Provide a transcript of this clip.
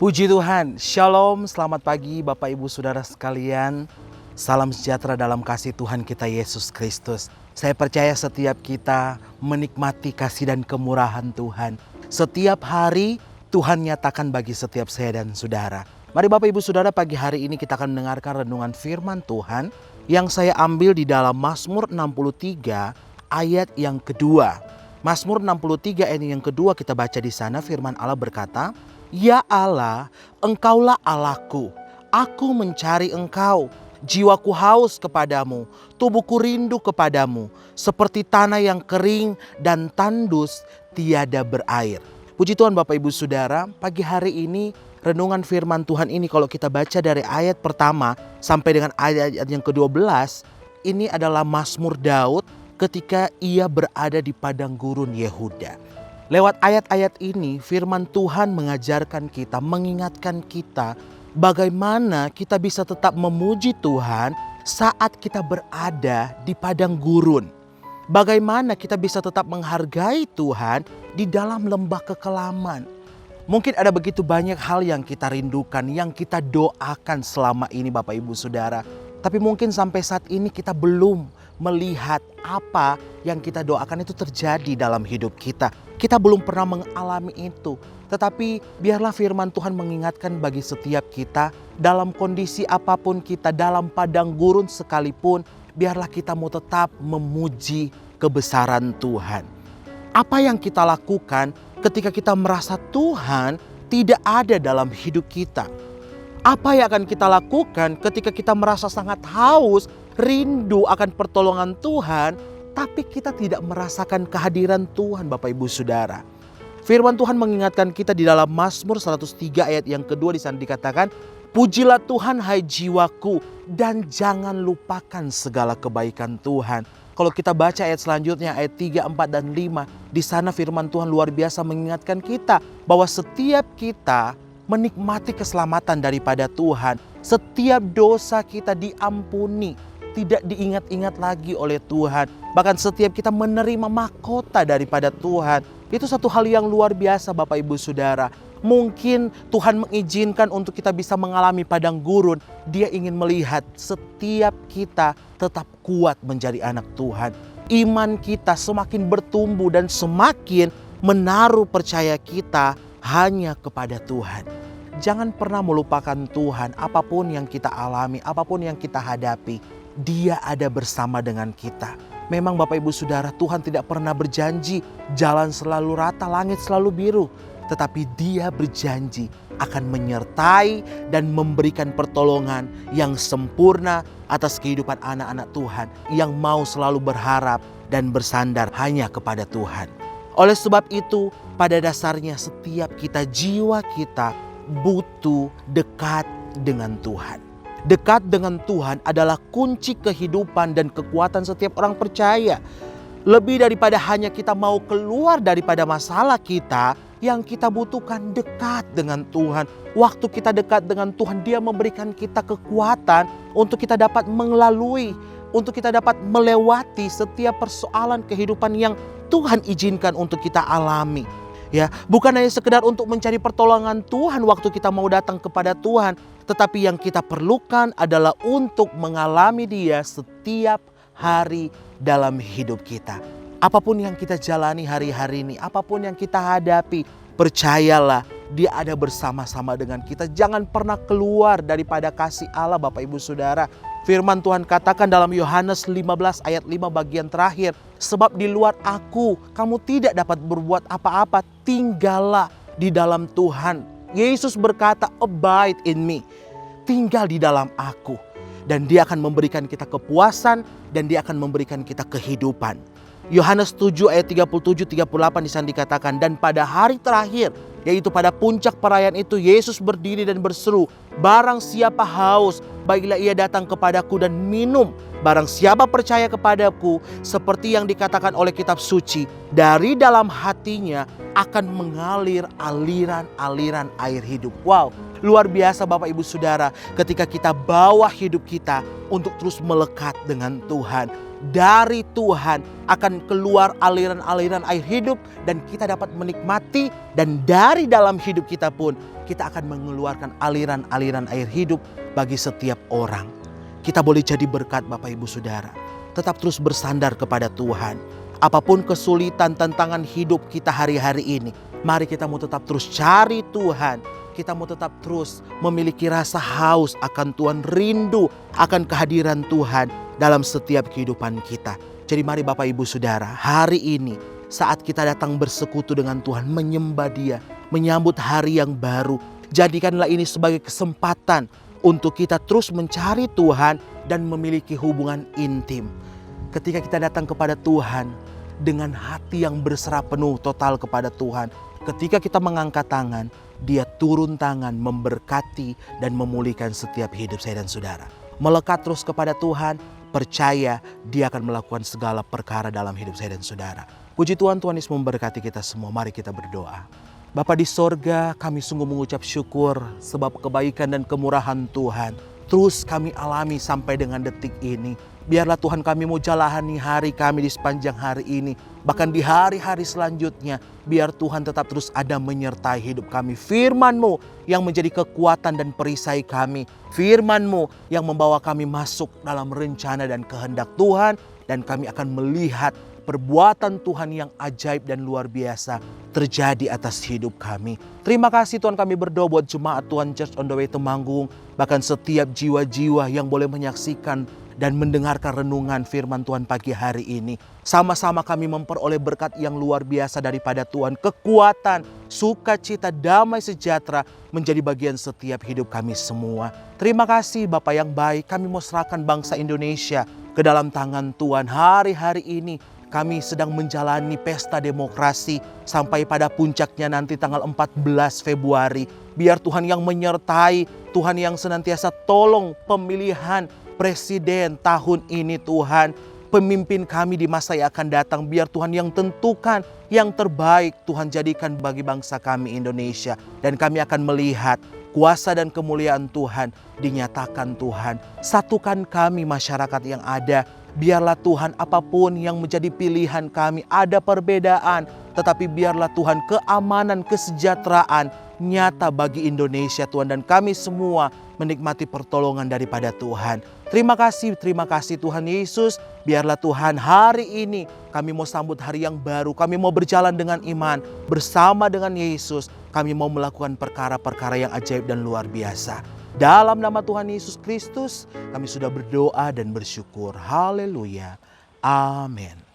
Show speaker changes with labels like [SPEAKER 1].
[SPEAKER 1] Puji Tuhan, Shalom, selamat pagi Bapak Ibu Saudara sekalian. Salam sejahtera dalam kasih Tuhan kita Yesus Kristus. Saya percaya setiap kita menikmati kasih dan kemurahan Tuhan. Setiap hari Tuhan nyatakan bagi setiap saya dan saudara. Mari Bapak Ibu Saudara, pagi hari ini kita akan mendengarkan renungan firman Tuhan yang saya ambil di dalam Mazmur 63 ayat yang kedua. Mazmur 63 ayat yang kedua kita baca di sana, firman Allah berkata, "Ya Allah, Engkaulah Allahku, aku mencari Engkau. Jiwaku haus kepadamu, tubuhku rindu kepadamu, seperti tanah yang kering dan tandus tiada berair." Puji Tuhan Bapak Ibu Saudara, pagi hari ini renungan firman Tuhan ini kalau kita baca dari ayat pertama sampai dengan ayat yang ke-12, ini adalah Mazmur Daud ketika ia berada di padang gurun Yehuda. Lewat ayat-ayat ini firman Tuhan mengajarkan kita, mengingatkan kita bagaimana kita bisa tetap memuji Tuhan saat kita berada di padang gurun. Bagaimana kita bisa tetap menghargai Tuhan di dalam lembah kekelaman. Mungkin ada begitu banyak hal yang kita rindukan, yang kita doakan selama ini Bapak Ibu Saudara. Tapi mungkin sampai saat ini kita belum melihat apa yang kita doakan itu terjadi dalam hidup kita. Kita belum pernah mengalami itu. Tetapi biarlah firman Tuhan mengingatkan bagi setiap kita, dalam kondisi apapun kita, dalam padang gurun sekalipun, biarlah kita mau tetap memuji kebesaran Tuhan. Apa yang kita lakukan ketika kita merasa Tuhan tidak ada dalam hidup kita? Apa yang akan kita lakukan ketika kita merasa sangat haus, rindu akan pertolongan Tuhan, tapi kita tidak merasakan kehadiran Tuhan Bapak Ibu Saudara? Firman Tuhan mengingatkan kita di dalam Mazmur 103 ayat yang kedua, di sana dikatakan, "Pujilah Tuhan hai jiwaku, dan jangan lupakan segala kebaikan Tuhan." Kalau kita baca ayat selanjutnya, ayat 3, 4, dan 5, di sana firman Tuhan luar biasa mengingatkan kita bahwa setiap kita menikmati keselamatan daripada Tuhan. Setiap dosa kita diampuni, tidak diingat-ingat lagi oleh Tuhan. Bahkan setiap kita menerima mahkota daripada Tuhan. Itu satu hal yang luar biasa Bapak Ibu Saudara. Mungkin Tuhan mengizinkan untuk kita bisa mengalami padang gurun. Dia ingin melihat setiap kita tetap kuat menjadi anak Tuhan. Iman kita semakin bertumbuh dan semakin menaruh percaya kita hanya kepada Tuhan. Jangan pernah melupakan Tuhan. Apapun yang kita alami, apapun yang kita hadapi, Dia ada bersama dengan kita. Memang Bapak Ibu Saudara, Tuhan tidak pernah berjanji jalan selalu rata, langit selalu biru. Tetapi Dia berjanji akan menyertai dan memberikan pertolongan yang sempurna atas kehidupan anak-anak Tuhan yang mau selalu berharap dan bersandar hanya kepada Tuhan. Oleh sebab itu, pada dasarnya setiap kita, jiwa kita butuh dekat dengan Tuhan. Dekat dengan Tuhan adalah kunci kehidupan dan kekuatan setiap orang percaya. Lebih daripada hanya kita mau keluar daripada masalah kita, yang kita butuhkan dekat dengan Tuhan. Waktu kita dekat dengan Tuhan, Dia memberikan kita kekuatan untuk kita dapat melalui, untuk kita dapat melewati setiap persoalan kehidupan yang Tuhan izinkan untuk kita alami. Ya, bukan hanya sekedar untuk mencari pertolongan Tuhan waktu kita mau datang kepada Tuhan, tetapi yang kita perlukan adalah untuk mengalami Dia setiap hari dalam hidup kita. Apapun yang kita jalani hari-hari ini, apapun yang kita hadapi, percayalah Dia ada bersama-sama dengan kita. Jangan pernah keluar daripada kasih Allah Bapak Ibu Saudara. Firman Tuhan katakan dalam Yohanes 15 ayat 5 bagian terakhir, "Sebab di luar Aku, kamu tidak dapat berbuat apa-apa, tinggallah di dalam Tuhan." Yesus berkata, "Abide in me." Tinggal di dalam Aku. Dan Dia akan memberikan kita kepuasan dan Dia akan memberikan kita kehidupan. Yohanes 7 ayat 37-38 di sana dikatakan, "Dan pada hari terakhir, yaitu pada puncak perayaan itu, Yesus berdiri dan berseru, 'Barang siapa haus, baiklah ia datang kepadaku dan minum. Barang siapa percaya kepadaku, seperti yang dikatakan oleh kitab suci, dari dalam hatinya akan mengalir aliran-aliran air hidup.'" Wow, luar biasa Bapak Ibu Saudara, ketika kita bawa hidup kita untuk terus melekat dengan Tuhan. dari Tuhan akan keluar aliran-aliran air hidup dan kita dapat menikmati, dan dari dalam hidup kita pun kita akan mengeluarkan aliran-aliran air hidup bagi setiap orang. Kita boleh jadi berkat Bapak Ibu Saudara. Tetap terus bersandar kepada Tuhan. Apapun kesulitan tantangan hidup kita hari-hari ini, mari kita mau tetap terus cari Tuhan. Kita mau tetap terus memiliki rasa haus akan Tuhan, rindu akan kehadiran Tuhan dalam setiap kehidupan kita. Jadi mari Bapak Ibu Saudara, hari ini saat kita datang bersekutu dengan Tuhan, menyembah Dia, menyambut hari yang baru, jadikanlah ini sebagai kesempatan untuk kita terus mencari Tuhan dan memiliki hubungan intim. Ketika kita datang kepada Tuhan dengan hati yang berserah penuh total kepada Tuhan, ketika kita mengangkat tangan, Dia turun tangan memberkati dan memulihkan setiap hidup saya dan saudara. Melekat terus kepada Tuhan, percaya Dia akan melakukan segala perkara dalam hidup saya dan saudara. Puji Tuhan, Tuhan Yesus memberkati kita semua. Mari kita berdoa. Bapa di sorga, kami sungguh mengucap syukur sebab kebaikan dan kemurahan Tuhan terus kami alami sampai dengan detik ini. Biarlah Tuhan kami mau jalani hari kami di sepanjang hari ini. Bahkan di hari-hari selanjutnya, biar Tuhan tetap terus ada menyertai hidup kami. Firman-Mu yang menjadi kekuatan dan perisai kami. Firman-Mu yang membawa kami masuk dalam rencana dan kehendak Tuhan. Dan kami akan melihat perbuatan Tuhan yang ajaib dan luar biasa terjadi atas hidup kami. Terima kasih Tuhan, kami berdoa buat jemaat Tuhan Church on the Way Temanggung. Bahkan setiap jiwa-jiwa yang boleh menyaksikan dan mendengarkan renungan firman Tuhan pagi hari ini. Sama-sama kami memperoleh berkat yang luar biasa daripada Tuhan. Kekuatan, sukacita, damai sejahtera menjadi bagian setiap hidup kami semua. Terima kasih Bapa yang baik. Kami mau serahkan bangsa Indonesia ke dalam tangan Tuhan. Hari-hari ini kami sedang menjalani pesta demokrasi sampai pada puncaknya nanti tanggal 14 Februari. Biar Tuhan yang menyertai, Tuhan yang senantiasa tolong pemilihan presiden tahun ini Tuhan. Pemimpin kami di masa yang akan datang, biar Tuhan yang tentukan yang terbaik Tuhan jadikan bagi bangsa kami Indonesia. Dan kami akan melihat kuasa dan kemuliaan Tuhan dinyatakan Tuhan. Satukan kami masyarakat yang ada. Biarlah Tuhan apapun yang menjadi pilihan kami, ada perbedaan, tetapi biarlah Tuhan keamanan, kesejahteraan nyata bagi Indonesia Tuhan, dan kami semua menikmati pertolongan daripada Tuhan. Terima kasih Tuhan Yesus. Biarlah Tuhan hari ini kami mau sambut hari yang baru, kami mau berjalan dengan iman bersama dengan Yesus. Kami mau melakukan perkara-perkara yang ajaib dan luar biasa. Dalam nama Tuhan Yesus Kristus, kami sudah berdoa dan bersyukur. Haleluya. Amin.